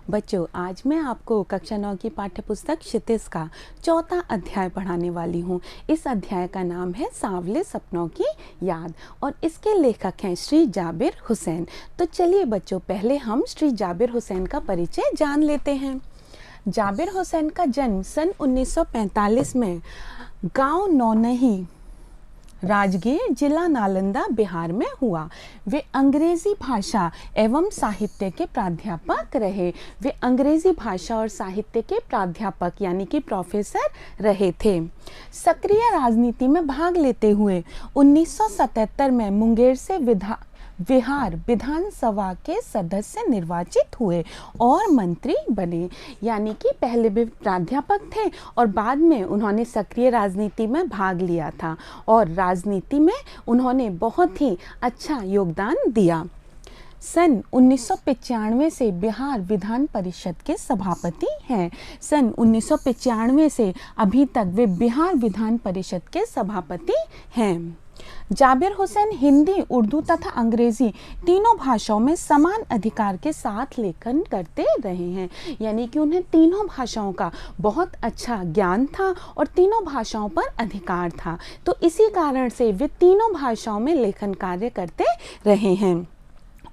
बच्चों, आज मैं आपको कक्षा 9 की पाठ्य पुस्तक क्षितिज का चौथा अध्याय पढ़ाने वाली हूँ। इस अध्याय का नाम है सांवले सपनों की याद और इसके लेखक हैं श्री जाबिर हुसैन। तो चलिए बच्चों, पहले हम श्री जाबिर हुसैन का परिचय जान लेते हैं। जाबिर हुसैन का जन्म सन 1945 में गांव नौनही, राजगीर, जिला नालंदा, बिहार में हुआ। वे अंग्रेजी भाषा एवं साहित्य के प्राध्यापक रहे। वे अंग्रेजी भाषा और साहित्य के प्राध्यापक यानी कि प्रोफेसर रहे थे। सक्रिय राजनीति में भाग लेते हुए 1977 में मुंगेर से बिहार विधानसभा के सदस्य निर्वाचित हुए और मंत्री बने। यानी कि पहले भी प्राध्यापक थे और बाद में उन्होंने सक्रिय राजनीति में भाग लिया था और राजनीति में उन्होंने बहुत ही अच्छा योगदान दिया। सन 1995 से बिहार विधान परिषद के सभापति हैं। सन 1995 से अभी तक वे बिहार विधान परिषद के सभापति हैं। जाबिर हुसैन हिंदी, उर्दू तथा अंग्रेजी तीनों भाषाओं में समान अधिकार के साथ लेखन करते रहे हैं। यानी कि उन्हें तीनों भाषाओं का बहुत अच्छा ज्ञान था और तीनों भाषाओं पर अधिकार था। तो इसी कारण से वे तीनों भाषाओं में लेखन कार्य करते रहे हैं।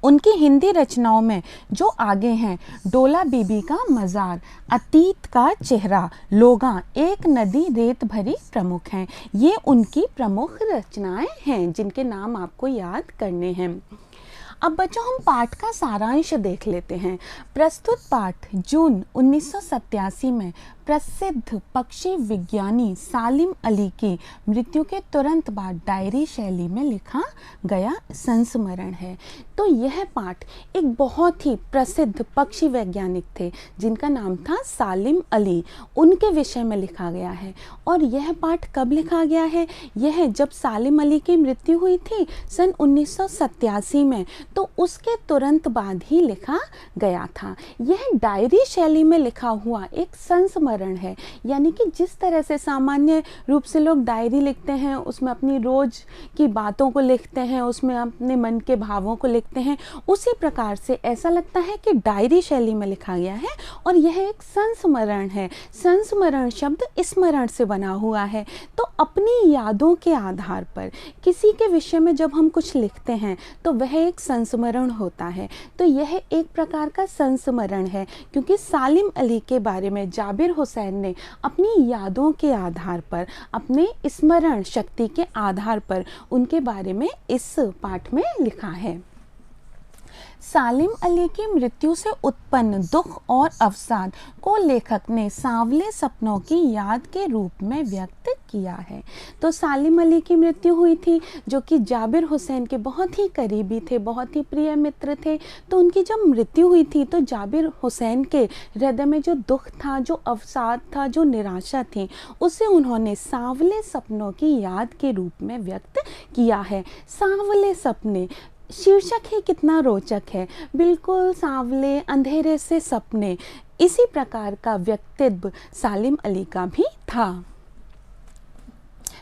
उनकी हिंदी रचनाओं में जो आगे हैं, डोला बीबी का मज़ार, अतीत का चेहरा, लोगा, एक नदी रेत भरी प्रमुख हैं। ये उनकी प्रमुख रचनाएं हैं जिनके नाम आपको याद करने हैं। अब बच्चों, हम पाठ का सारांश देख लेते हैं। प्रस्तुत पाठ जून 1987 में प्रसिद्ध पक्षी विज्ञानी सालिम अली की मृत्यु के तुरंत बाद डायरी शैली में लिखा गया संस्मरण है। तो यह पाठ एक बहुत ही प्रसिद्ध पक्षी वैज्ञानिक थे जिनका नाम था सालिम अली, उनके विषय में लिखा गया है। और यह पाठ कब लिखा गया है? यह जब सालिम अली की मृत्यु हुई थी सन 1987 में, तो उसके तुरंत बाद ही लिखा गया था। यह डायरी शैली में लिखा हुआ एक संस्मरण है। यानी कि जिस तरह से सामान्य रूप से लोग डायरी लिखते हैं, उसमें अपनी रोज की बातों को लिखते हैं, उसमें अपने मन के भावों को लिखते हैं, उसी प्रकार से ऐसा लगता है कि डायरी शैली में लिखा गया है और यह एक संस्मरण है। संस्मरण शब्द स्मरण से बना हुआ है। तो अपनी यादों के आधार पर किसी के विषय में जब हम कुछ लिखते हैं तो वह एक संस्मरण होता है। तो यह एक प्रकार का संस्मरण है, क्योंकि सालिम अली के बारे में जाबिर हुसैन ने अपनी यादों के आधार पर, अपने स्मरण शक्ति के आधार पर उनके बारे में इस पाठ में लिखा है। सालिम अली की मृत्यु से उत्पन्न दुख और अवसाद को लेखक ने सांवले सपनों की याद के रूप में व्यक्त किया है। तो सालिम अली की मृत्यु हुई थी, जो कि जाबिर हुसैन के बहुत ही करीबी थे, बहुत ही प्रिय मित्र थे। तो उनकी जब मृत्यु हुई थी तो जाबिर हुसैन के हृदय में जो दुख था, जो अवसाद था, जो निराशा थी, उसे उन्होंने सांवले सपनों की याद के रूप में व्यक्त किया है। सांवले सपने, शीर्षक ही कितना रोचक है। बिल्कुल सांवले, अंधेरे से सपने, इसी प्रकार का व्यक्तित्व सालिम अली का भी था।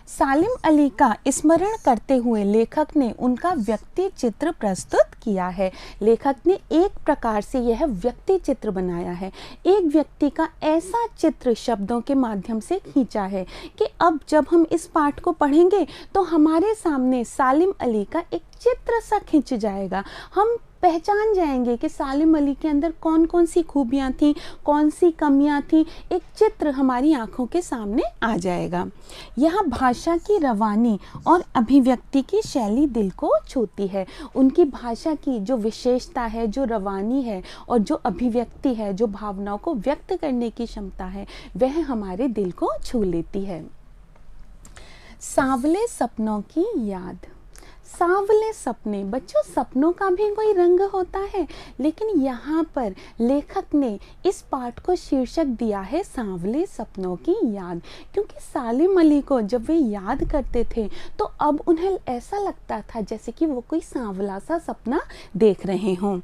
सालिम अली का स्मरण करते हुए लेखक ने उनका व्यक्ति चित्र प्रस्तुत किया है। लेखक ने एक प्रकार से यह व्यक्ति चित्र बनाया है, एक व्यक्ति का ऐसा चित्र शब्दों के माध्यम से खींचा है कि अब जब हम इस पाठ को पढ़ेंगे तो हमारे सामने सालिम अली का एक चित्र सा खिंच जाएगा। हम पहचान जाएंगे कि सालिम अली के अंदर कौन कौन सी खूबियाँ थीं, कौन सी कमियाँ थीं। एक चित्र हमारी आंखों के सामने आ जाएगा। यहाँ भाषा की रवानी और अभिव्यक्ति की शैली दिल को छूती है। उनकी भाषा की जो विशेषता है, जो रवानी है और जो अभिव्यक्ति है, जो भावनाओं को व्यक्त करने की क्षमता है, वह हमारे दिल को छू लेती है। सांवले सपनों की याद। सांवले सपने, बच्चों, सपनों का भी कोई रंग होता है, लेकिन यहाँ पर लेखक ने इस पाठ को शीर्षक दिया है सांवले सपनों की याद, क्योंकि सालिम अली को जब वे याद करते थे तो अब उन्हें ऐसा लगता था जैसे कि वो कोई सांवला सा सपना देख रहे हों।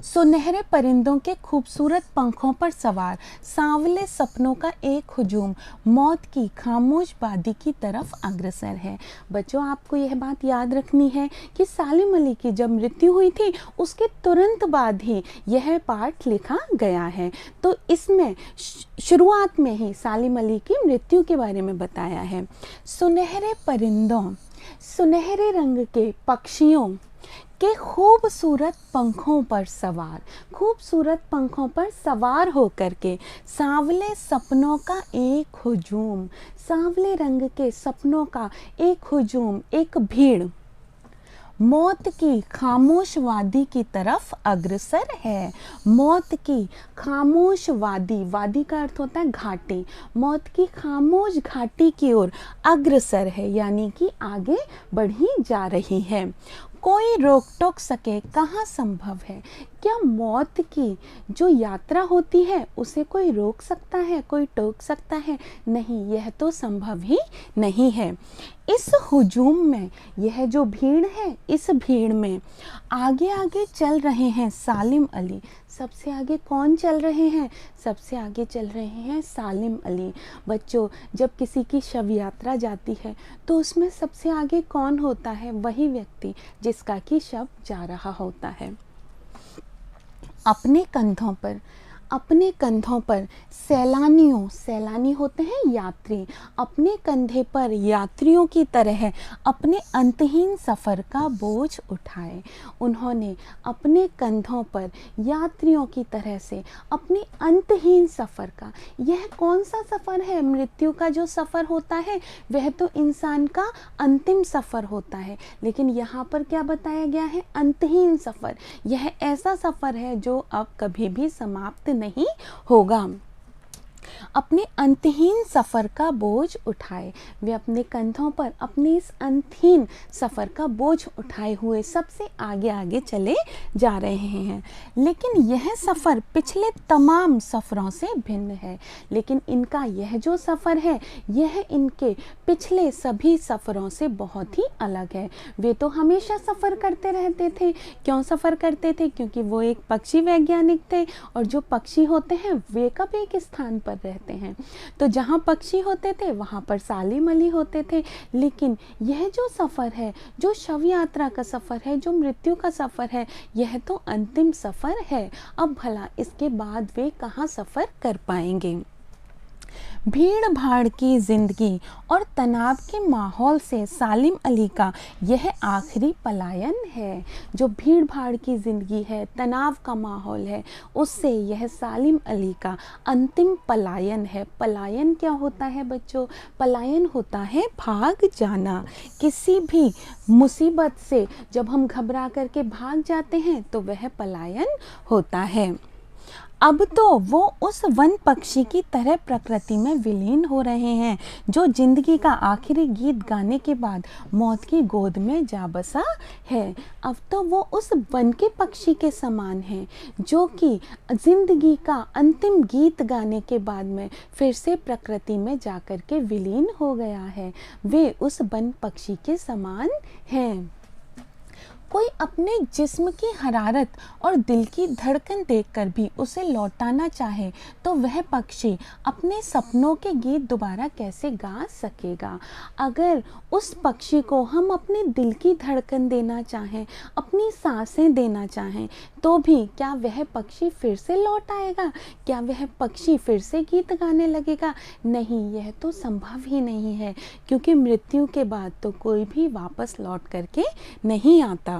सुनहरे परिंदों के खूबसूरत पंखों पर सवार सांवले सपनों का एक हुजूम मौत की खामोश वादी की तरफ अग्रसर है। बच्चों, आपको यह बात याद रखनी है कि सालिम अली की जब मृत्यु हुई थी उसके तुरंत बाद ही यह पाठ लिखा गया है। तो इसमें शुरुआत में ही सालिम अली की मृत्यु के बारे में बताया है। सुनहरे परिंदों, सुनहरे रंग के पक्षियों के खूबसूरत पंखों पर सवार, खूबसूरत पंखों पर सवार होकर के सांवले सपनों का एक हुजूम, सांवले रंग के सपनों का एक हुजूम, एक भीड़ मौत की खामोश वादी की तरफ अग्रसर है। मौत की खामोश वादी, वादी का अर्थ होता है घाटी, मौत की खामोश घाटी की ओर अग्रसर है, यानी कि आगे बढ़ी जा रही है। कोई रोक टोक सके कहाँ संभव है? क्या मौत की जो यात्रा होती है उसे कोई रोक सकता है, कोई टोक सकता है? नहीं, यह तो संभव ही नहीं है। इस हुजूम में, यह जो भीड़ है, इस भीड़ में आगे आगे चल रहे हैं सालिम अली। सबसे आगे कौन चल रहे हैं? सबसे आगे चल रहे हैं सालिम अली। बच्चों, जब किसी की शव यात्रा जाती है तो उसमें सबसे आगे कौन होता है? वही व्यक्ति जिसका कि शव जा रहा होता है। अपने कंधों पर सैलानियों, सैलानी होते हैं यात्री, अपने कंधे पर यात्रियों की तरह अपने अंतहीन सफ़र का बोझ उठाए। उन्होंने अपने कंधों पर यात्रियों की तरह से अपने अंतहीन सफ़र का, यह कौन सा सफ़र है? मृत्यु का जो सफ़र होता है वह तो इंसान का अंतिम सफ़र होता है, लेकिन यहाँ पर क्या बताया गया है? अंतहीन सफ़र। यह ऐसा सफ़र है जो अब कभी भी समाप्त नहीं होगा। अपने अंतहीन सफ़र का बोझ उठाए, वे अपने कंधों पर अपने इस अंतहीन सफ़र का बोझ उठाए हुए सबसे आगे आगे चले जा रहे हैं। लेकिन यह सफ़र पिछले तमाम सफ़रों से भिन्न है। लेकिन इनका यह जो सफ़र है, यह इनके पिछले सभी सफ़रों से बहुत ही अलग है। वे तो हमेशा सफ़र करते रहते थे। क्यों सफ़र करते थे? क्योंकि वो एक पक्षी वैज्ञानिक थे, और जो पक्षी होते हैं वे कब एक स्थान पर रहते हैं। तो जहाँ पक्षी होते थे वहाँ पर सालिम अली होते थे। लेकिन यह जो सफ़र है, जो शव यात्रा का सफ़र है, जो मृत्यु का सफ़र है, यह तो अंतिम सफ़र है। अब भला इसके बाद वे कहाँ सफ़र कर पाएंगे? भीड़ भाड़ की ज़िंदगी और तनाव के माहौल से सालिम अली का यह आखिरी पलायन है। जो भीड़ भाड़ की ज़िंदगी है, तनाव का माहौल है, उससे यह सालिम अली का अंतिम पलायन है। पलायन क्या होता है बच्चों? पलायन होता है भाग जाना। किसी भी मुसीबत से जब हम घबरा करके भाग जाते हैं तो वह पलायन होता है। अब तो वो उस वन पक्षी की तरह प्रकृति में विलीन हो रहे हैं जो जिंदगी का आखिरी गीत गाने के बाद मौत की गोद में जा बसा है। अब तो वो उस वन के पक्षी के समान हैं जो कि जिंदगी का अंतिम गीत गाने के बाद में फिर से प्रकृति में जाकर के विलीन हो गया है। वे उस वन पक्षी के समान हैं। कोई अपने जिस्म की हरारत और दिल की धड़कन देखकर भी उसे लौटाना चाहे तो वह पक्षी अपने सपनों के गीत दोबारा कैसे गा सकेगा? अगर उस पक्षी को हम अपने दिल की धड़कन देना चाहें, अपनी सांसें देना चाहें, तो भी क्या वह पक्षी फिर से लौट आएगा? क्या वह पक्षी फिर से गीत गाने लगेगा? नहीं, यह तो संभव ही नहीं है, क्योंकि मृत्यु के बाद तो कोई भी वापस लौट करके नहीं आता।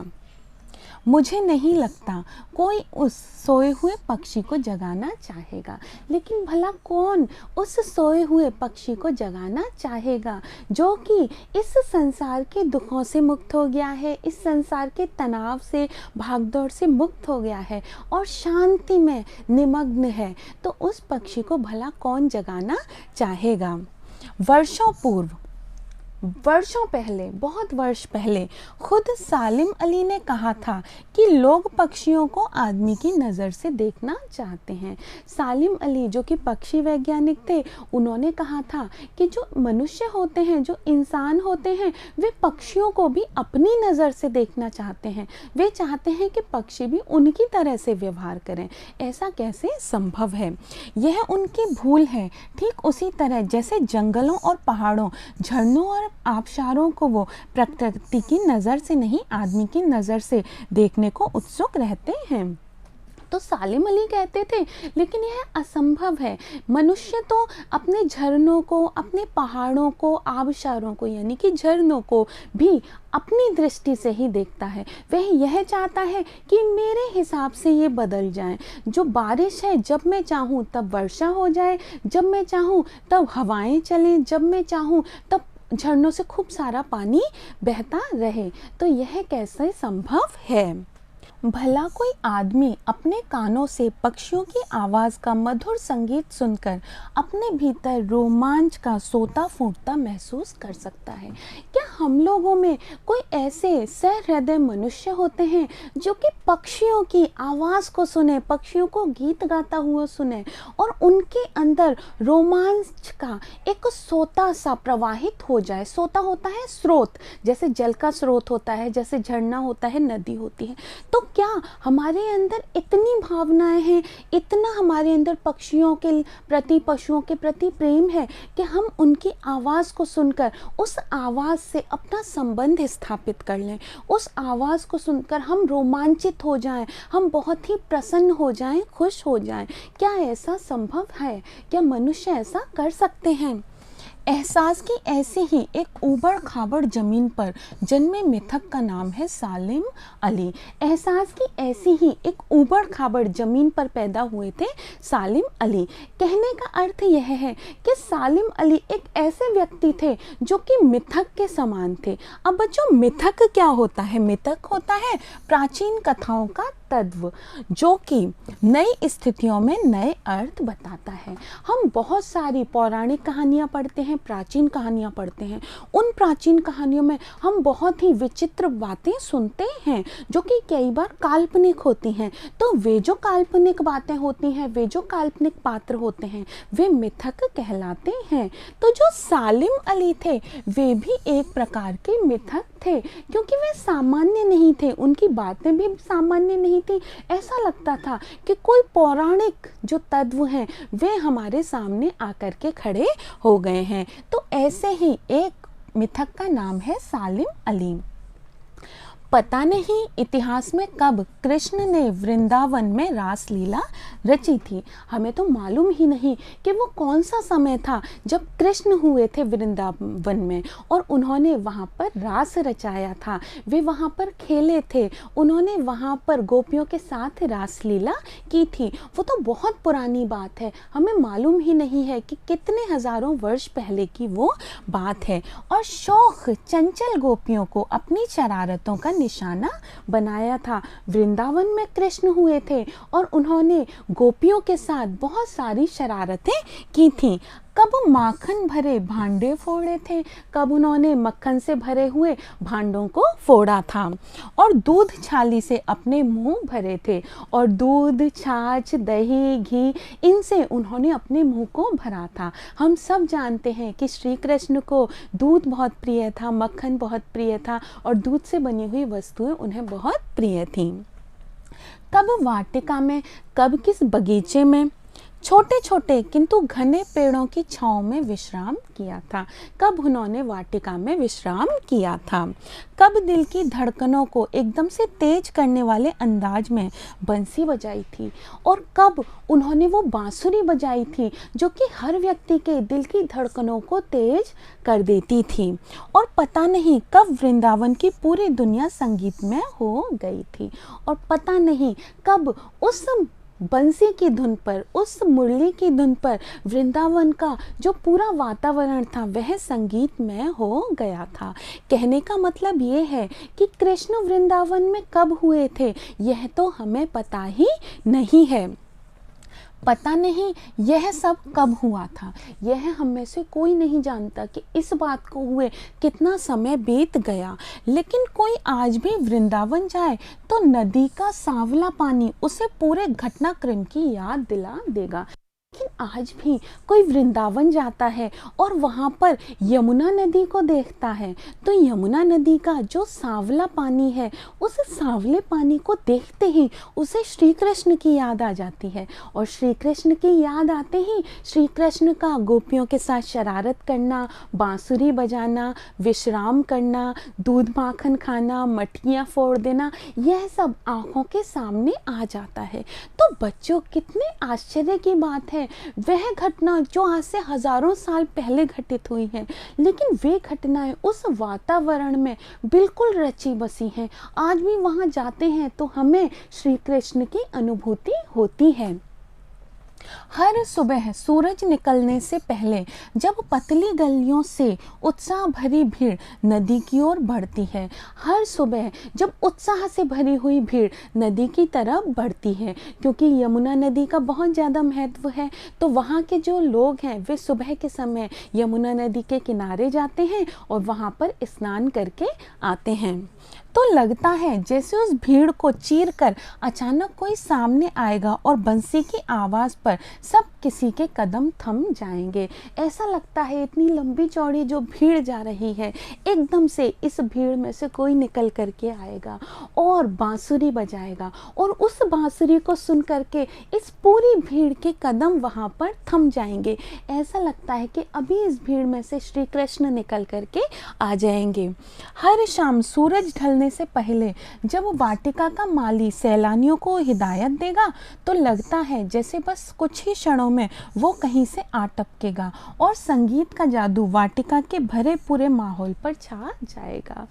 मुझे नहीं लगता कोई उस सोए हुए पक्षी को जगाना चाहेगा। लेकिन भला कौन उस सोए हुए पक्षी को जगाना चाहेगा जो कि इस संसार के दुखों से मुक्त हो गया है, इस संसार के तनाव से, भागदौड़ से मुक्त हो गया है और शांति में निमग्न है? तो उस पक्षी को भला कौन जगाना चाहेगा? वर्षों पूर्व वर्षों पहले, बहुत वर्ष पहले खुद सालिम अली ने कहा था कि लोग पक्षियों को आदमी की नज़र से देखना चाहते हैं। सालिम अली जो कि पक्षी वैज्ञानिक थे, उन्होंने कहा था कि जो मनुष्य होते हैं, जो इंसान होते हैं, वे पक्षियों को भी अपनी नज़र से देखना चाहते हैं। वे चाहते हैं कि पक्षी भी उनकी तरह से व्यवहार करें। ऐसा कैसे संभव है? यह उनकी भूल है। ठीक उसी तरह जैसे जंगलों और पहाड़ों, झरनों और आबशारों को वो प्रकृति की नज़र से नहीं, आदमी की नज़र से देखने को उत्सुक रहते हैं। तो सालिम अली कहते थे लेकिन यह असंभव है। मनुष्य तो अपने झरनों को, अपने पहाड़ों को, आबशारों को यानी कि झरनों को भी अपनी दृष्टि से ही देखता है। वह यह चाहता है कि मेरे हिसाब से ये बदल जाए। जो बारिश है, जब मैं चाहूँ तब वर्षा हो जाए, जब मैं चाहूँ तब हवाएं चलें, जब मैं चाहूँ तब झरनों से खूब सारा पानी बहता रहे। तो यह कैसे संभव है? भला कोई आदमी अपने कानों से पक्षियों की आवाज़ का मधुर संगीत सुनकर अपने भीतर रोमांच का सोता फूटता महसूस कर सकता है? क्या हम लोगों में कोई ऐसे सहृदय मनुष्य होते हैं जो कि पक्षियों की आवाज़ को सुने, पक्षियों को गीत गाता हुआ सुने और उनके अंदर रोमांच का एक सोता सा प्रवाहित हो जाए? सोता होता है स्रोत, जैसे जल का स्रोत होता है, जैसे झरना होता है, नदी होती है। तो क्या हमारे अंदर इतनी भावनाएं हैं, इतना हमारे अंदर पक्षियों के प्रति, पशुओं के प्रति प्रेम है कि हम उनकी आवाज़ को सुनकर उस आवाज़ से अपना संबंध स्थापित कर लें, उस आवाज़ को सुनकर हम रोमांचित हो जाएं, हम बहुत ही प्रसन्न हो जाएं, खुश हो जाएं? क्या ऐसा संभव है? क्या मनुष्य ऐसा कर सकते हैं? एहसास की ऐसी ही एक ऊबड़ खाबड़ ज़मीन पर जन्मे मिथक का नाम है सालिम अली। एहसास की ऐसी ही एक ऊबड़ खाबड़ ज़मीन पर पैदा हुए थे सालिम अली। कहने का अर्थ यह है कि सालिम अली एक ऐसे व्यक्ति थे जो कि मिथक के समान थे। अब बच्चों, मिथक क्या होता है? मिथक होता है प्राचीन कथाओं का तत्व जो कि नई स्थितियों में नए अर्थ बताता है। हम बहुत सारी पौराणिक कहानियाँ पढ़ते हैं, प्राचीन कहानियाँ पढ़ते हैं। उन प्राचीन कहानियों में हम बहुत ही विचित्र बातें सुनते हैं जो कि कई बार काल्पनिक होती हैं। तो वे जो काल्पनिक बातें होती हैं, वे जो काल्पनिक पात्र होते हैं, वे मिथक कहलाते हैं। तो जो सालिम अली थे वे भी एक प्रकार के मिथक थे, क्योंकि वे सामान्य नहीं थे, उनकी बातें भी सामान्य नहीं थी। ऐसा लगता था कि कोई पौराणिक जो तत्व हैं वे हमारे सामने आकर के खड़े हो गए हैं। तो ऐसे ही एक मिथक का नाम है सालिम अली। पता नहीं इतिहास में कब कृष्ण ने वृंदावन में रासलीला रची थी। हमें तो मालूम ही नहीं कि वो कौन सा समय था जब कृष्ण हुए थे वृंदावन में और उन्होंने वहाँ पर रास रचाया था। वे वहाँ पर खेले थे, उन्होंने वहाँ पर गोपियों के साथ रासलीला की थी। वो तो बहुत पुरानी बात है, हमें मालूम ही नहीं है कि कितने हज़ारों वर्ष पहले की वो बात है। और शौक चंचल गोपियों को अपनी शरारतों का निशाना बनाया था। वृंदावन में कृष्ण हुए थे और उन्होंने गोपियों के साथ बहुत सारी शरारतें की थीं। कब माखन भरे भांडे फोड़े थे, कब उन्होंने मक्खन से भरे हुए भांडों को फोड़ा था और दूध छाली से अपने मुंह भरे थे और दूध, छाछ, दही, घी इनसे उन्होंने अपने मुंह को भरा था। हम सब जानते हैं कि श्री कृष्ण को दूध बहुत प्रिय था, मक्खन बहुत प्रिय था और दूध से बनी हुई वस्तुएं उन्हें बहुत प्रिय थीं। कब वाटिका में, कब किस बगीचे में छोटे छोटे किंतु घने पेड़ों की छांव में विश्राम किया था। कब उन्होंने वाटिका में विश्राम किया था। कब दिल की धड़कनों को एकदम से तेज करने वाले अंदाज में बंसी बजाई थी और कब उन्होंने वो बांसुरी बजाई थी जो कि हर व्यक्ति के दिल की धड़कनों को तेज कर देती थी। और पता नहीं कब वृंदावन की पूरी दुनिया संगीत में हो गई थी और पता नहीं कब उस बंसी की धुन पर, उस मुरली की धुन पर वृंदावन का जो पूरा वातावरण था वह संगीत में हो गया था। कहने का मतलब ये है कि कृष्ण वृंदावन में कब हुए थे यह तो हमें पता ही नहीं है। पता नहीं यह सब कब हुआ था, यह हम में से कोई नहीं जानता कि इस बात को हुए कितना समय बीत गया। लेकिन कोई आज भी वृंदावन जाए तो नदी का सांवला पानी उसे पूरे घटनाक्रम की याद दिला देगा। लेकिन आज भी कोई वृंदावन जाता है और वहाँ पर यमुना नदी को देखता है तो यमुना नदी का जो सांवला पानी है, उस सांवले पानी को देखते ही उसे श्री कृष्ण की याद आ जाती है। और श्री कृष्ण की याद आते ही श्री कृष्ण का गोपियों के साथ शरारत करना, बांसुरी बजाना, विश्राम करना, दूध माखन खाना, मटकियाँ फोड़ देना, यह सब आँखों के सामने आ जाता है। तो बच्चों, कितने आश्चर्य की बात है, वह घटना जो आज से हजारों साल पहले घटित हुई है, लेकिन वे घटनाएं उस वातावरण में बिल्कुल रची बसी हैं। आज भी वहां जाते हैं तो हमें श्री कृष्ण की अनुभूति होती है। हर सुबह सूरज निकलने से पहले जब पतली गलियों से उत्साह भरी भीड़ नदी की ओर बढ़ती है, हर सुबह जब उत्साह से भरी हुई भीड़ नदी की तरफ बढ़ती है, क्योंकि यमुना नदी का बहुत ज़्यादा महत्व है, तो वहाँ के जो लोग हैं वे सुबह के समय यमुना नदी के किनारे जाते हैं और वहाँ पर स्नान करके आते हैं। तो लगता है जैसे उस भीड़ को चीर कर अचानक कोई सामने आएगा और बंसी की आवाज़ पर सब किसी के कदम थम जाएंगे। ऐसा लगता है इतनी लंबी चौड़ी जो भीड़ जा रही है, एकदम से इस भीड़ में से कोई निकल करके आएगा और बांसुरी बजाएगा और उस बांसुरी को सुन करके इस पूरी भीड़ के कदम वहाँ पर थम जाएंगे। ऐसा लगता है कि अभी इस भीड़ में से श्री कृष्ण निकल करके आ जाएंगे। हर शाम सूरज ढलने से पहले जब वाटिका का माली सैलानियों को हिदायत देगा तो लगता है जैसे बस कुछ ही क्षणों में वो कहीं से आ टपकेगा और संगीत का जादू वाटिका के भरे पूरे माहौल पर छा जाएगा।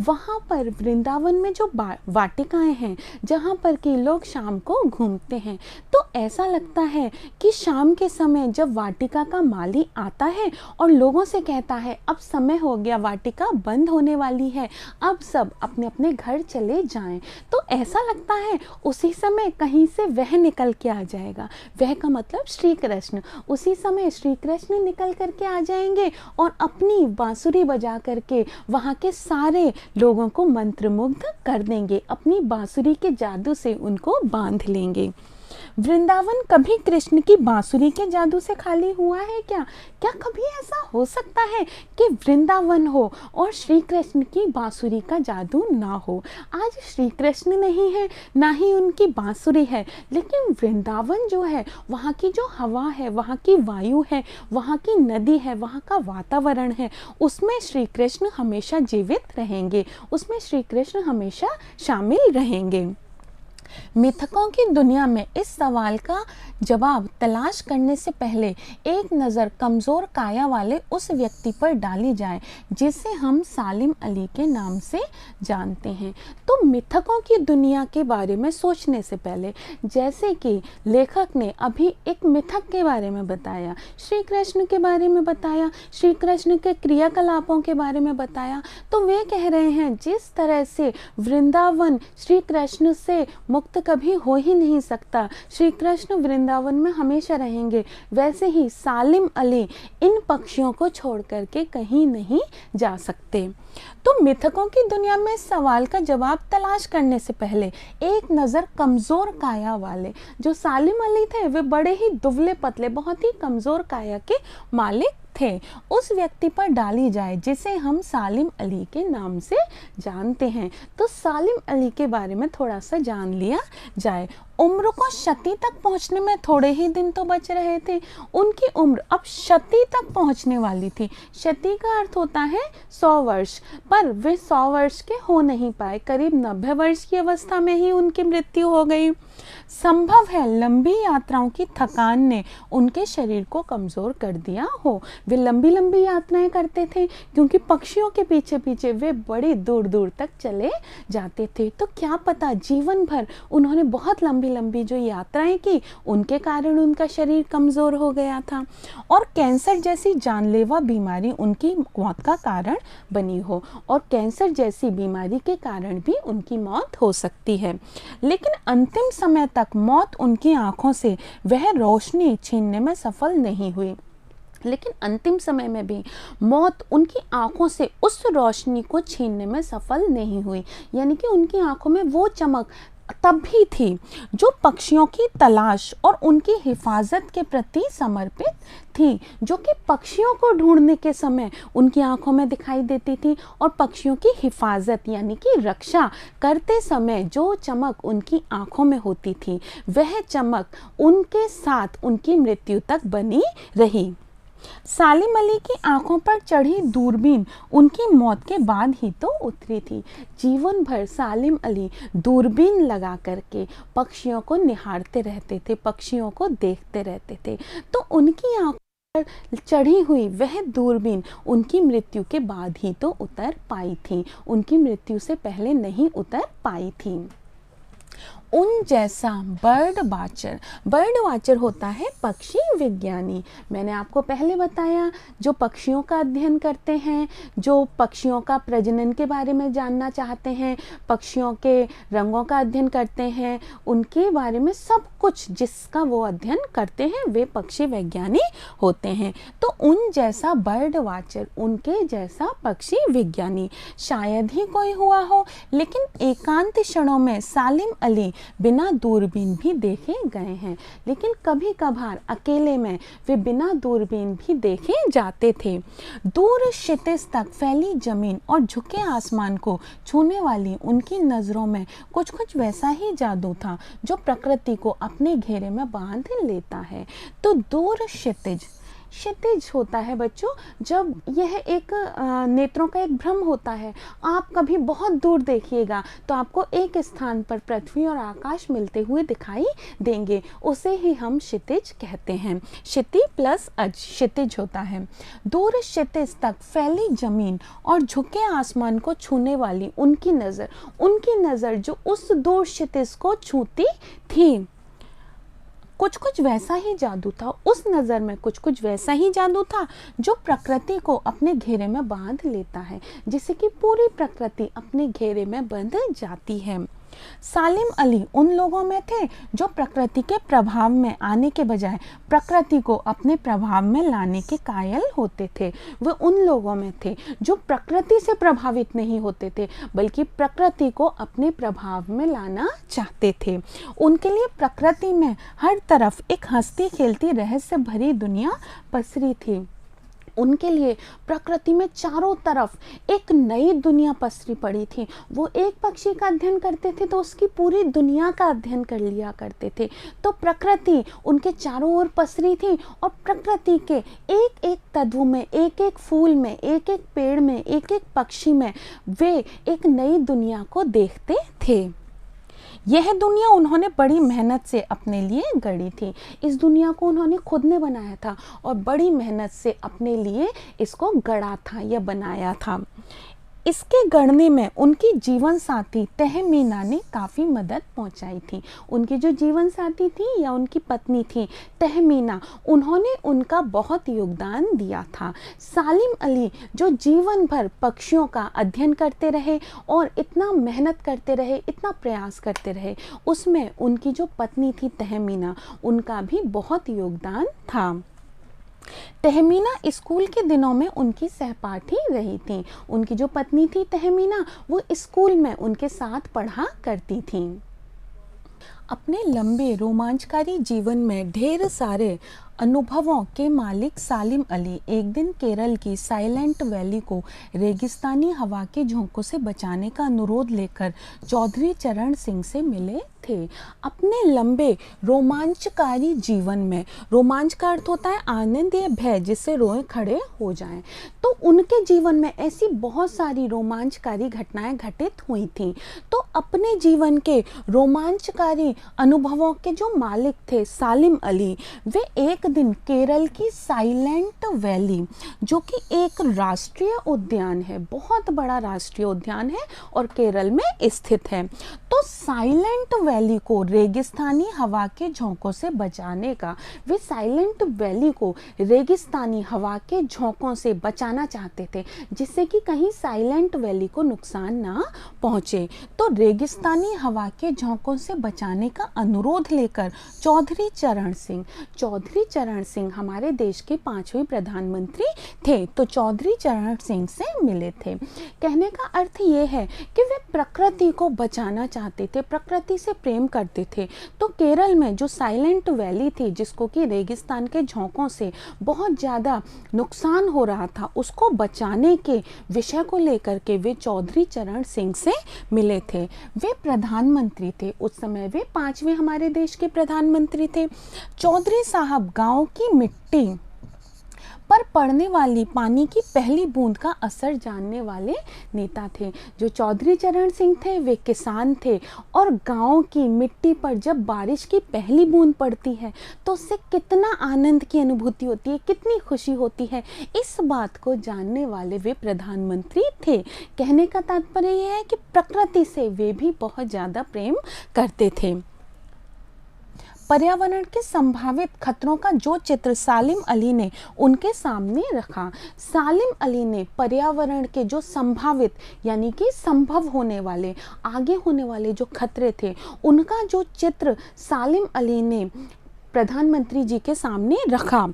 वहाँ पर वृंदावन में जो वाटिकाएं हैं जहाँ पर कि लोग शाम को घूमते हैं, तो ऐसा लगता है कि शाम के समय जब वाटिका का माली आता है और लोगों से कहता है अब समय हो गया, वाटिका बंद होने वाली है, अब सब अपने अपने घर चले जाएं, तो ऐसा लगता है उसी समय कहीं से वह निकल के आ जाएगा। वह का मतलब श्री कृष्ण। उसी समय श्री कृष्ण निकल करके आ जाएंगे और अपनी बांसुरी बजा करके वहाँ के सारे लोगों को मंत्रमुग्ध कर देंगे, अपनी बांसुरी के जादू से उनको बांध लेंगे। वृंदावन कभी कृष्ण की बांसुरी के जादू से खाली हुआ है क्या? क्या कभी ऐसा हो सकता है कि वृंदावन हो और श्री कृष्ण की बांसुरी का जादू ना हो? आज श्री कृष्ण नहीं है, ना ही उनकी बांसुरी है, लेकिन वृंदावन जो है, वहाँ की जो हवा है, वहाँ की वायु है, वहाँ की नदी है, वहाँ का वातावरण है, उसमें श्री कृष्ण हमेशा जीवित रहेंगे, उसमें श्री कृष्ण हमेशा शामिल रहेंगे। मिथकों की दुनिया में इस सवाल का जवाब तलाश करने से पहले एक नज़र कमज़ोर काया वाले उस व्यक्ति पर डाली जाए जिसे हम सालिम अली के नाम से जानते हैं। तो मिथकों की दुनिया के बारे में सोचने से पहले, जैसे कि लेखक ने अभी एक मिथक के बारे में बताया, श्री कृष्ण के बारे में बताया, श्री कृष्ण के क्रियाकलापों के बारे में बताया, तो वे कह रहे हैं जिस तरह से वृंदावन श्री कृष्ण से मुक्त कभी हो ही नहीं सकता, श्री कृष्ण वृंदावन में हमेशा रहेंगे, वैसे ही सालिम अली इन पक्षियों को छोड़ करके कहीं नहीं जा सकते। तो मिथकों की दुनिया में इस सवाल का जवाब तलाश करने से पहले एक नज़र कमज़ोर काया वाले जो सालिम अली थे, वे बड़े ही दुबले पतले, बहुत ही कमज़ोर काया के मालिक थे, उस व्यक्ति पर डाली जाए जिसे हम सालिम अली के नाम से जानते हैं। तो सालिम अली के बारे में थोड़ा सा जान लिया जाए। उम्र को शती तक पहुंचने में थोड़े ही दिन तो बच रहे थे, उनकी उम्र अब शती तक पहुंचने वाली थी। शती का अर्थ होता है 100 वर्ष, पर वे 100 वर्ष के हो नहीं पाए, करीब 90 वर्ष की अवस्था में ही उनकी मृत्यु हो गई। संभव है लंबी यात्राओं की थकान ने उनके शरीर को कमज़ोर कर दिया हो। वे लंबी लंबी यात्राएं करते थे क्योंकि पक्षियों के पीछे पीछे वे बड़ी दूर दूर तक चले जाते थे, तो क्या पता जीवन भर उन्होंने बहुत लंबी लंबी जो यात्राएं की उनके कारण उनका शरीर कमज़ोर हो गया था, और कैंसर जैसी जानलेवा बीमारी उनकी मौत का कारण बनी हो, और कैंसर जैसी बीमारी के कारण भी उनकी मौत हो सकती है। लेकिन अंतिम समय तक मौत उनकी आँखों से वह रोशनी छीनने में सफल नहीं हुई। लेकिन अंतिम समय में भी मौत उनकी आंखों से उस रोशनी को छीनने में सफल नहीं हुई, यानी कि उनकी आंखों में वो चमक तब भी थी जो पक्षियों की तलाश और उनकी हिफाजत के प्रति समर्पित थी, जो कि पक्षियों को ढूंढने के समय उनकी आंखों में दिखाई देती थी, और पक्षियों की हिफाजत यानी कि रक्षा करते समय जो चमक उनकी आंखों में होती थी वह चमक उनके साथ उनकी मृत्यु तक बनी रही। सालिम अली की आंखों पर चढ़ी दूरबीन उनकी मौत के बाद ही तो उतरी थी। जीवन भर सालिम अली दूरबीन लगा करके पक्षियों को निहारते रहते थे, पक्षियों को देखते रहते थे। तो उनकी आंखों पर चढ़ी हुई वह दूरबीन उनकी मृत्यु के बाद ही तो उतर पाई थी, उनकी मृत्यु से पहले नहीं उतर पाई थी। उन जैसा बर्ड वाचर होता है पक्षी विज्ञानी। मैंने आपको पहले बताया, जो पक्षियों का अध्ययन करते हैं, जो पक्षियों का प्रजनन के बारे में जानना चाहते हैं, पक्षियों के रंगों का अध्ययन करते हैं, उनके बारे में सब कुछ जिसका वो अध्ययन करते हैं वे पक्षी वैज्ञानी होते हैं। तो उन जैसा बर्ड वाचर, उनके जैसा पक्षी विज्ञानी शायद ही कोई हुआ हो। लेकिन एकांत क्षणों में सालिम अली बिना दूरबीन भी देखे गए हैं, लेकिन कभी कभार अकेले में वे बिना दूरबीन भी देखे जाते थे। दूर क्षितिज तक फैली जमीन और झुके आसमान को छूने वाली उनकी नज़रों में कुछ कुछ वैसा ही जादू था जो प्रकृति को अपने घेरे में बांध लेता है। तो दूर क्षितिज होता है बच्चों, जब यह एक नेत्रों का एक भ्रम होता है। आप कभी बहुत दूर देखिएगा तो आपको एक स्थान पर पृथ्वी और आकाश मिलते हुए दिखाई देंगे, उसे ही हम क्षितिज कहते हैं। क्षिति प्लस अज क्षितिज होता है। दूर क्षितिज तक फैली जमीन और झुके आसमान को छूने वाली उनकी नज़र जो उस दूर क्षितिज को छूती थी, कुछ कुछ वैसा ही जादू था। उस नज़र में कुछ कुछ वैसा ही जादू था जो प्रकृति को अपने घेरे में बांध लेता है, जिससे कि पूरी प्रकृति अपने घेरे में बंध जाती है। सालिम अली उन लोगों में थे जो प्रकृति के प्रभाव में आने के बजाय प्रकृति को अपने प्रभाव में लाने के कायल होते थे। वे उन लोगों में थे जो प्रकृति से प्रभावित नहीं होते थे, बल्कि प्रकृति को अपने प्रभाव में लाना चाहते थे। उनके लिए प्रकृति में हर तरफ एक हंसती खेलती रहस्य भरी दुनिया पसरी थी। उनके लिए प्रकृति में चारों तरफ एक नई दुनिया पसरी पड़ी थी। वो एक पक्षी का अध्ययन करते थे तो उसकी पूरी दुनिया का अध्ययन कर लिया करते थे। तो प्रकृति उनके चारों ओर पसरी थी, और प्रकृति के एक एक तत्व में, एक एक फूल में, एक एक पेड़ में, एक एक पक्षी में वे एक नई दुनिया को देखते थे। यह दुनिया उन्होंने बड़ी मेहनत से अपने लिए गढ़ी थी। इस दुनिया को उन्होंने खुद ने बनाया था और बड़ी मेहनत से अपने लिए इसको गढ़ा था या बनाया था। इसके गढ़ने में उनकी जीवन साथी तहमीना ने काफ़ी मदद पहुंचाई थी। उनकी जो जीवन साथी थी या उनकी पत्नी थी तहमीना, उन्होंने उनका बहुत योगदान दिया था। सालिम अली जो जीवन भर पक्षियों का अध्ययन करते रहे और इतना मेहनत करते रहे, इतना प्रयास करते रहे, उसमें उनकी जो पत्नी थी तहमीना, उनका भी बहुत योगदान था। तहमीना स्कूल के दिनों में उनकी सहपाठी रही थी। उनकी जो पत्नी थी तहमीना, वो स्कूल में उनके साथ पढ़ा करती थी। अपने लंबे रोमांचकारी जीवन में ढेर सारे अनुभवों के मालिक सालिम अली एक दिन केरल की साइलेंट वैली को रेगिस्तानी हवा के झोंकों से बचाने का अनुरोध लेकर चौधरी चरण सिंह से मिले थे। अपने लंबे रोमांचकारी जीवन में, रोमांच का अर्थ होता है आनंद या भय जिससे रोए खड़े हो जाएं, तो उनके जीवन में ऐसी बहुत सारी रोमांचकारी घटनाएं घटित हुई थी। तो अपने जीवन के रोमांचकारी ही अनुभवों के जो मालिक थे सालिम अली, वे एक दिन केरल की साइलेंट वैली, जो कि एक राष्ट्रीय उद्यान है, बहुत बड़ा राष्ट्रीय उद्यान है और केरल में स्थित है, तो साइलेंट वैली को रेगिस्तानी हवा के झोंकों से बचाने का, वे साइलेंट वैली को रेगिस्तानी हवा के झोंकों से बचाना चाहते थे, जिससे कि कहीं साइलेंट वैली को नुकसान ना पहुंचे। तो रेगिस्तानी हवा के झोंकों से बचाने का अनुरोध लेकर चौधरी चरण सिंह हमारे देश के 5वें प्रधानमंत्री थे, तो चौधरी चरण सिंह से मिले थे। कहने का अर्थ ये है कि वे प्रकृति को बचाना चाहते थे, प्रकृति से प्रेम करते थे। तो केरल में जो साइलेंट वैली थी, जिसको कि रेगिस्तान के झोंकों से बहुत ज़्यादा नुकसान हो रहा था, उसको बचाने के विषय को लेकर के वे चौधरी चरण सिंह से मिले थे। वे प्रधानमंत्री थे, उस समय वे 5वें हमारे देश के प्रधानमंत्री थे। चौधरी साहब गांव की मिट्टी पर पड़ने वाली पानी की पहली बूंद का असर जानने वाले नेता थे। जो चौधरी चरण सिंह थे वे किसान थे, और गांव की मिट्टी पर जब बारिश की पहली बूंद पड़ती है तो उससे कितना आनंद की अनुभूति होती है, कितनी खुशी होती है, इस बात को जानने वाले वे प्रधानमंत्री थे। कहने का तात्पर्य यह है कि प्रकृति से वे भी बहुत ज़्यादा प्रेम करते थे। पर्यावरण के संभावित खतरों का जो चित्र सालिम अली ने उनके सामने रखा, सालिम अली ने पर्यावरण के जो संभावित यानी कि संभव होने वाले, आगे होने वाले जो खतरे थे, उनका जो चित्र सालिम अली ने प्रधानमंत्री जी के सामने रखा,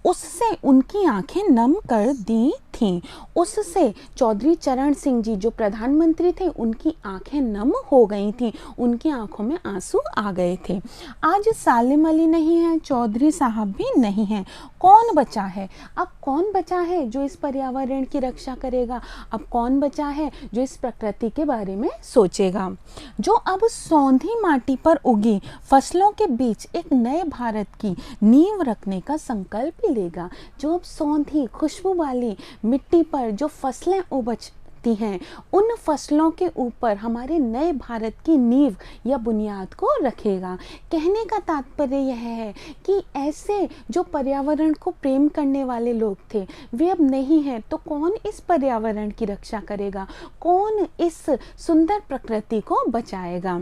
उससे उनकी आंखें नम कर दी थीं। उससे चौधरी चरण सिंह जी जो प्रधानमंत्री थे, उनकी आंखें नम हो गई थीं, उनकी आंखों में आंसू आ गए थे। आज सालिम अली नहीं है, चौधरी साहब भी नहीं हैं, कौन बचा है? अब कौन बचा है जो इस पर्यावरण की रक्षा करेगा? अब कौन बचा है जो इस प्रकृति के बारे में सोचेगा? जो अब सौंधी माटी पर उगी फसलों के बीच एक नए भारत की नींव रखने का संकल्प लेगा, जो अब सौंधी खुशबू वाली मिट्टी पर जो फसलें उपजती हैं, उन फसलों के ऊपर हमारे नए भारत की नींव या बुनियाद को रखेगा। कहने का तात्पर्य यह है कि ऐसे जो पर्यावरण को प्रेम करने वाले लोग थे, वे अब नहीं हैं, तो कौन इस पर्यावरण की रक्षा करेगा? कौन इस सुंदर प्रकृति को बचाएगा?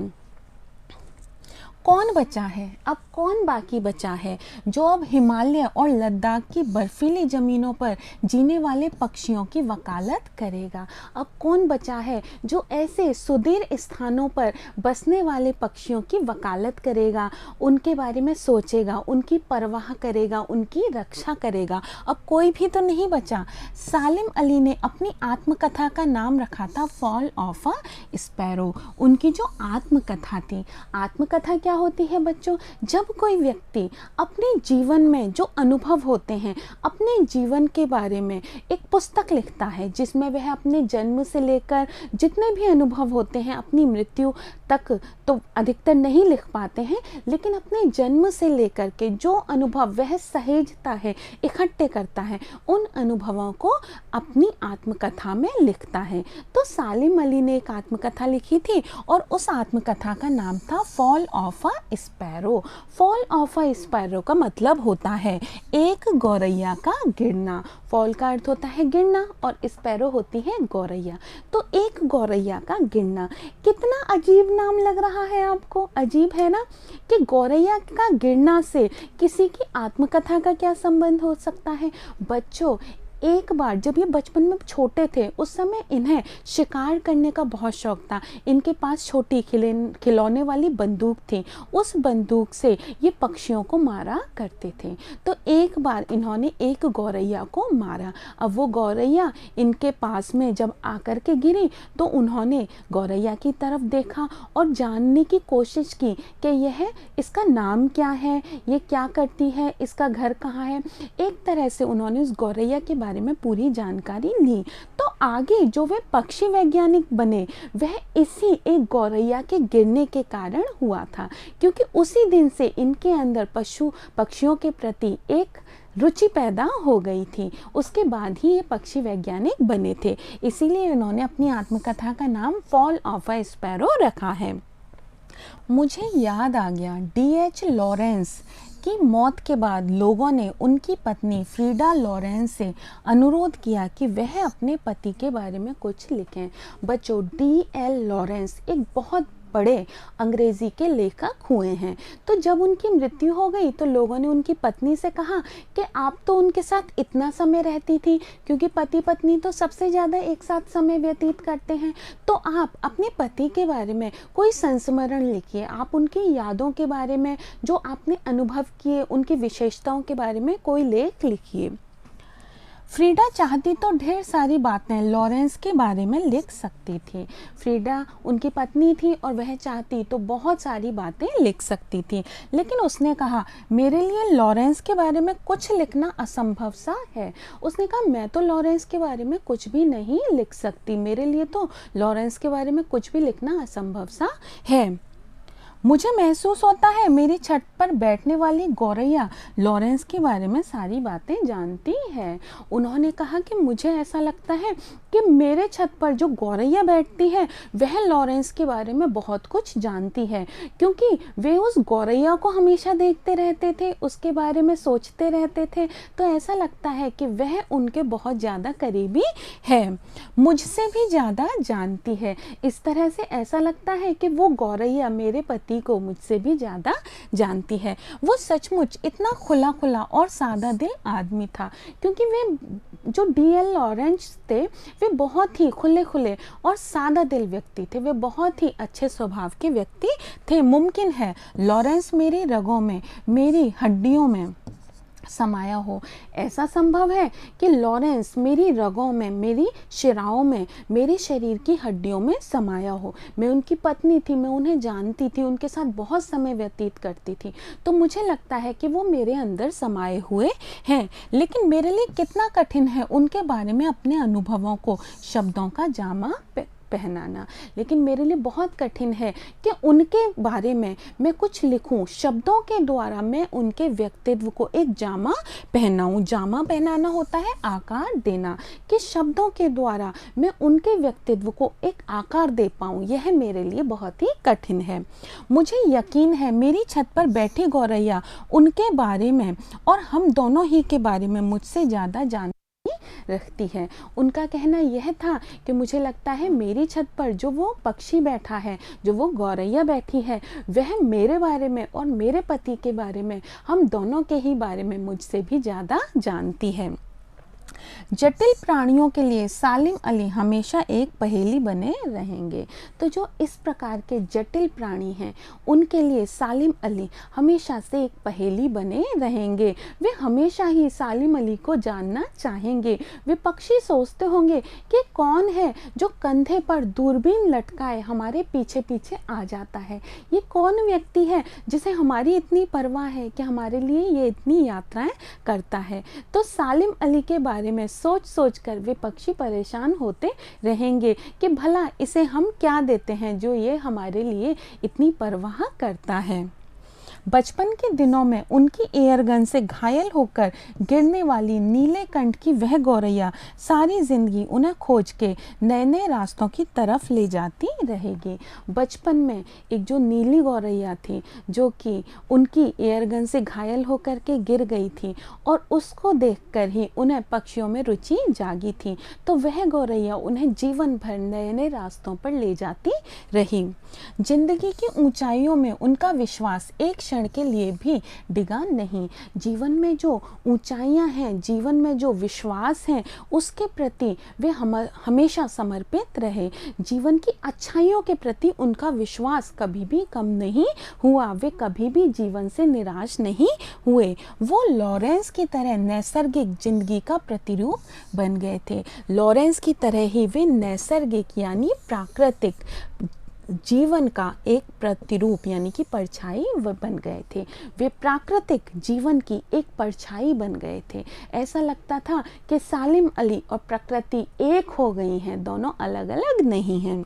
कौन बचा है? अब कौन बाकी बचा है जो अब हिमालय और लद्दाख की बर्फीली ज़मीनों पर जीने वाले पक्षियों की वकालत करेगा? अब कौन बचा है जो ऐसे सुदूर स्थानों पर बसने वाले पक्षियों की वकालत करेगा, उनके बारे में सोचेगा, उनकी परवाह करेगा, उनकी रक्षा करेगा? अब कोई भी तो नहीं बचा। सालिम अली ने अपनी आत्मकथा का नाम रखा था फॉल ऑफ अ स्पैरो। उनकी जो आत्मकथा थी, आत्मकथा क्या होती है बच्चों? जब कोई व्यक्ति अपने जीवन में जो अनुभव होते हैं, अपने जीवन के बारे में एक पुस्तक लिखता है, जिसमें वह अपने जन्म से लेकर जितने भी अनुभव होते हैं अपनी मृत्यु तक तो अधिकतर नहीं लिख पाते हैं, लेकिन अपने जन्म से लेकर के जो अनुभव वह सहेजता है, इकट्ठे करता है, उन अनुभवों को अपनी आत्मकथा में लिखता है। तो सालिम अली ने एक आत्मकथा लिखी थी और उस आत्मकथा का नाम था fall of a sparrow. Fall of a sparrow का मतलब होता है एक गौरैया का गिरना। फॉल का अर्थ होता है गिरना और स्पैरो होती है गौरैया। तो एक गौरैया का गिरना, कितना अजीब नाम लग रहा है आपको? अजीब है ना कि गौरैया का गिरना से किसी की आत्मकथा का क्या संबंध हो सकता है? बच्चों, एक बार जब ये बचपन में छोटे थे, उस समय इन्हें शिकार करने का बहुत शौक था। इनके पास छोटी खिलौने वाली बंदूक थी, उस बंदूक से ये पक्षियों को मारा करते थे। तो एक बार इन्होंने एक गौरैया को मारा। अब वो गौरैया इनके पास में जब आकर के गिरी तो उन्होंने गौरैया की तरफ देखा और जानने की कोशिश की कि यह इसका नाम क्या है, ये क्या करती है, इसका घर कहाँ है। एक तरह से उन्होंने उस गौरैया के बारे में पूरी जानकारी ली। तो आगे जो वे पक्षी वैज्ञानिक बने, वह इसी एक गौरैया के गिरने के कारण हुआ था, क्योंकि उसी दिन से इनके अंदर पक्षियों के प्रति एक रुचि पैदा हो गई थी। उसके बाद ही ये पक्षी वैज्ञानिक बने थे। इसीलिए इन्होंने अपनी आत्मकथा का नाम फॉल ऑफ अ स्पैरो रखा है। मुझे याद आ गया D.H. लॉरेंस की मौत के बाद लोगों ने उनकी पत्नी फ्रीडा लॉरेंस से अनुरोध किया कि वह अपने पति के बारे में कुछ लिखें। बच्चों, D.L. लॉरेंस एक बहुत बड़े अंग्रेजी के लेखक हुए हैं। तो जब उनकी मृत्यु हो गई तो लोगों ने उनकी पत्नी से कहा कि आप तो उनके साथ इतना समय रहती थी, क्योंकि पति पत्नी तो सबसे ज़्यादा एक साथ समय व्यतीत करते हैं, तो आप अपने पति के बारे में कोई संस्मरण लिखिए। आप उनकी यादों के बारे में, जो आपने अनुभव किए, उनकी विशेषताओं के बारे में कोई लेख लिखिए। फ्रीडा चाहती तो ढेर सारी बातें लॉरेंस के बारे में लिख सकती थी। फ्रीडा उनकी पत्नी थी और वह चाहती तो बहुत सारी बातें लिख सकती थी, लेकिन उसने कहा मेरे लिए लॉरेंस के बारे में कुछ लिखना असंभव सा है। उसने कहा मैं तो लॉरेंस के बारे में कुछ भी नहीं लिख सकती, मेरे लिए तो लॉरेंस के बारे में कुछ भी लिखना असंभव सा है। मुझे महसूस होता है मेरी छत पर बैठने वाली गौरैया लॉरेंस के बारे में सारी बातें जानती है। उन्होंने कहा कि मुझे ऐसा लगता है कि मेरे छत पर जो गौरैया बैठती है वह लॉरेंस के बारे में बहुत कुछ जानती है, क्योंकि वे उस गौरैया को हमेशा देखते रहते थे, उसके बारे में सोचते रहते थे। तो ऐसा लगता है कि वह उनके बहुत ज़्यादा करीबी है, मुझसे भी ज़्यादा जानती है। इस तरह से ऐसा लगता है कि वो गौरैया मेरे पति को मुझसे भी ज़्यादा जानती है। वो सचमुच इतना खुला खुला और सादा दिल आदमी था, क्योंकि वे जो D.L. लॉरेंस थे वे बहुत ही खुले खुले और सादा दिल व्यक्ति थे, वे बहुत ही अच्छे स्वभाव के व्यक्ति थे। मुमकिन है लॉरेंस मेरी रगों में, मेरी हड्डियों में समाया हो। ऐसा संभव है कि लॉरेंस मेरी रगों में, मेरी शिराओं में, मेरे शरीर की हड्डियों में समाया हो। मैं उनकी पत्नी थी, मैं उन्हें जानती थी, उनके साथ बहुत समय व्यतीत करती थी, तो मुझे लगता है कि वो मेरे अंदर समाये हुए हैं। लेकिन मेरे लिए कितना कठिन है उनके बारे में अपने अनुभवों को शब्दों का जामा पहनाना। लेकिन मेरे लिए बहुत कठिन है कि उनके बारे में मैं कुछ लिखूं, शब्दों के द्वारा मैं उनके व्यक्तित्व को एक जामा पहनाऊं। जामा पहनाना होता है आकार देना, कि शब्दों के द्वारा मैं उनके व्यक्तित्व को एक आकार दे पाऊं, यह मेरे लिए बहुत ही कठिन है। मुझे यकीन है मेरी छत पर बैठी गौरैया उनके बारे में और हम दोनों ही के बारे में मुझसे ज़्यादा जान रखती है। उनका कहना यह था कि मुझे लगता है मेरी छत पर जो वो पक्षी बैठा है, जो वो गौरैया बैठी है, वह मेरे बारे में और मेरे पति के बारे में, हम दोनों के ही बारे में मुझसे भी ज़्यादा जानती है। जटिल प्राणियों के लिए सालिम अली हमेशा एक पहेली बने रहेंगे। तो जो इस प्रकार के जटिल प्राणी हैं उनके लिए सालिम अली हमेशा से एक पहेली बने रहेंगे। वे हमेशा ही सालिम अली को जानना चाहेंगे। वे पक्षी सोचते होंगे कि कौन है जो कंधे पर दूरबीन लटकाए हमारे पीछे पीछे आ जाता है, ये कौन व्यक्ति है जिसे हमारी इतनी परवाह है कि हमारे लिए ये इतनी यात्राएं करता है। तो सालिम अली के बारे में सोच सोच कर वे पक्षी परेशान होते रहेंगे कि भला इसे हम क्या देते हैं जो ये हमारे लिए इतनी परवाह करता है। बचपन के दिनों में उनकी एयरगन से घायल होकर गिरने वाली नीले कंठ की वह गौरैया सारी जिंदगी उन्हें खोज के नए नए रास्तों की तरफ ले जाती रहेगी। बचपन में एक जो नीली गौरैया थी जो कि उनकी एयरगन से घायल होकर के गिर गई थी और उसको देखकर ही उन्हें पक्षियों में रुचि जागी थी, तो वह गौरैया उन्हें जीवन भर नए नए रास्तों पर ले जाती रही। जिंदगी की ऊंचाइयों में उनका विश्वास एक के लिए भी डिगा नहीं। जीवन में जो ऊंचाइयां हैं, जीवन में जो विश्वास है, उसके प्रति वे हमेशा समर्पित रहे। जीवन की अच्छाइयों के प्रति उनका विश्वास कभी भी कम नहीं हुआ। वे कभी भी जीवन से निराश नहीं हुए। वो लॉरेंस की तरह नैसर्गिक जिंदगी का प्रतिरूप बन गए थे। लॉरेंस की तरह ही वे नैसर्गिक यानी प्राकृतिक जीवन का एक प्रतिरूप यानी कि परछाई बन गए थे। वे प्राकृतिक जीवन की एक परछाई बन गए थे। ऐसा लगता था कि सालिम अली और प्रकृति एक हो गई हैं, दोनों अलग अलग नहीं हैं।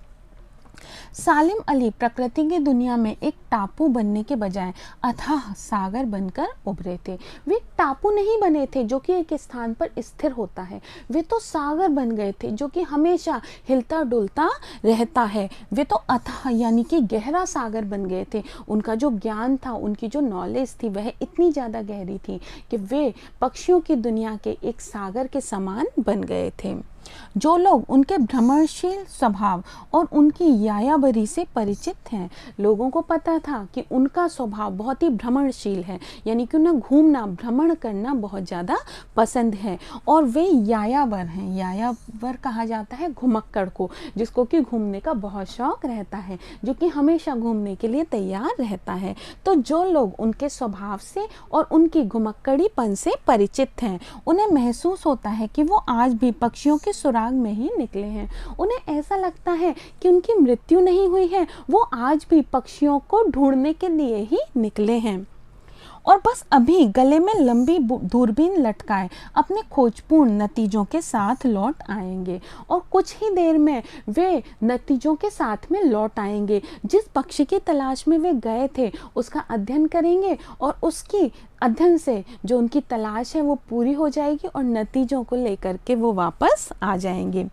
सालिम अली प्रकृति की दुनिया में एक टापू बनने के बजाय अथाह सागर बनकर उभरे थे। वे टापू नहीं बने थे जो कि एक स्थान पर स्थिर होता है, वे तो सागर बन गए थे जो कि हमेशा हिलता डुलता रहता है। वे तो अथाह यानी कि गहरा सागर बन गए थे। उनका जो ज्ञान था, उनकी जो नॉलेज थी, वह इतनी ज़्यादा गहरी थी कि वे पक्षियों की दुनिया के एक सागर के समान बन गए थे। जो लोग उनके भ्रमणशील स्वभाव और उनकी यायावरी से परिचित हैं, लोगों को पता था कि उनका स्वभाव बहुत ही भ्रमणशील है, यानी कि उन्हें घूमना, भ्रमण करना बहुत ज़्यादा पसंद है। और वे यायावर हैं। यायावर कहा जाता है घुमक्कड़ को, जिसको कि घूमने का बहुत शौक रहता है, जो कि हमेशा घूमने के लिए तैयार रहता है। तो जो लोग उनके स्वभाव से और उनकी घुमक्कड़ीपन से परिचित हैं, उन्हें महसूस होता है कि वो आज भी पक्षियों के सुराग में ही निकले हैं। उन्हें ऐसा लगता है कि उनकी मृत्यु नहीं हुई है, वो आज भी पक्षियों को ढूंढने के लिए ही निकले हैं और बस अभी गले में लंबी दूरबीन लटकाए अपने खोजपूर्ण नतीजों के साथ लौट आएंगे। और कुछ ही देर में वे नतीजों के साथ में लौट आएंगे। जिस पक्षी की तलाश में वे गए थे उसका अध्ययन करेंगे और उसकी अध्ययन से जो उनकी तलाश है वो पूरी हो जाएगी और नतीजों को लेकर के वो वापस आ जाएंगे।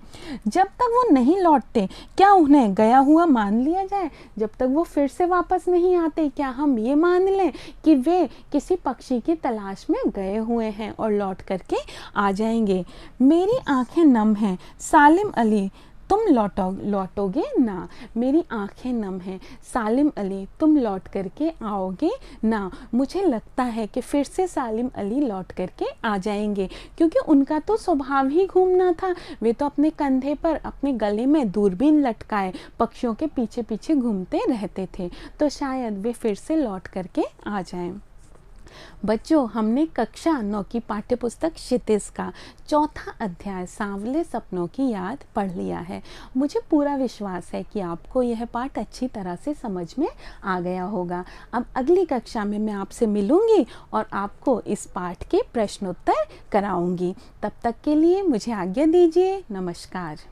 जब तक वो नहीं लौटते, क्या उन्हें गया हुआ मान लिया जाए? जब तक वो फिर से वापस नहीं आते, क्या हम ये मान लें कि वे किसी पक्षी की तलाश में गए हुए हैं और लौट करके आ जाएंगे? मेरी आंखें नम हैं सालिम अली, तुम लौटोगे ना। मेरी आंखें नम हैं सालिम अली, तुम लौट करके आओगे ना। मुझे लगता है कि फिर से सालिम अली लौट करके आ जाएंगे, क्योंकि उनका तो स्वभाव ही घूमना था। वे तो अपने कंधे पर, अपने गले में दूरबीन लटकाए पक्षियों के पीछे पीछे घूमते रहते थे। तो शायद वे फिर से लौट करके आ जाएं। बच्चों, हमने कक्षा 9 की पाठ्यपुस्तक क्षितिज का चौथा अध्याय सांवले सपनों की याद पढ़ लिया है। मुझे पूरा विश्वास है कि आपको यह पाठ अच्छी तरह से समझ में आ गया होगा। अब अगली कक्षा में मैं आपसे मिलूंगी और आपको इस पाठ के प्रश्नोत्तर कराऊंगी। तब तक के लिए मुझे आज्ञा दीजिए। नमस्कार।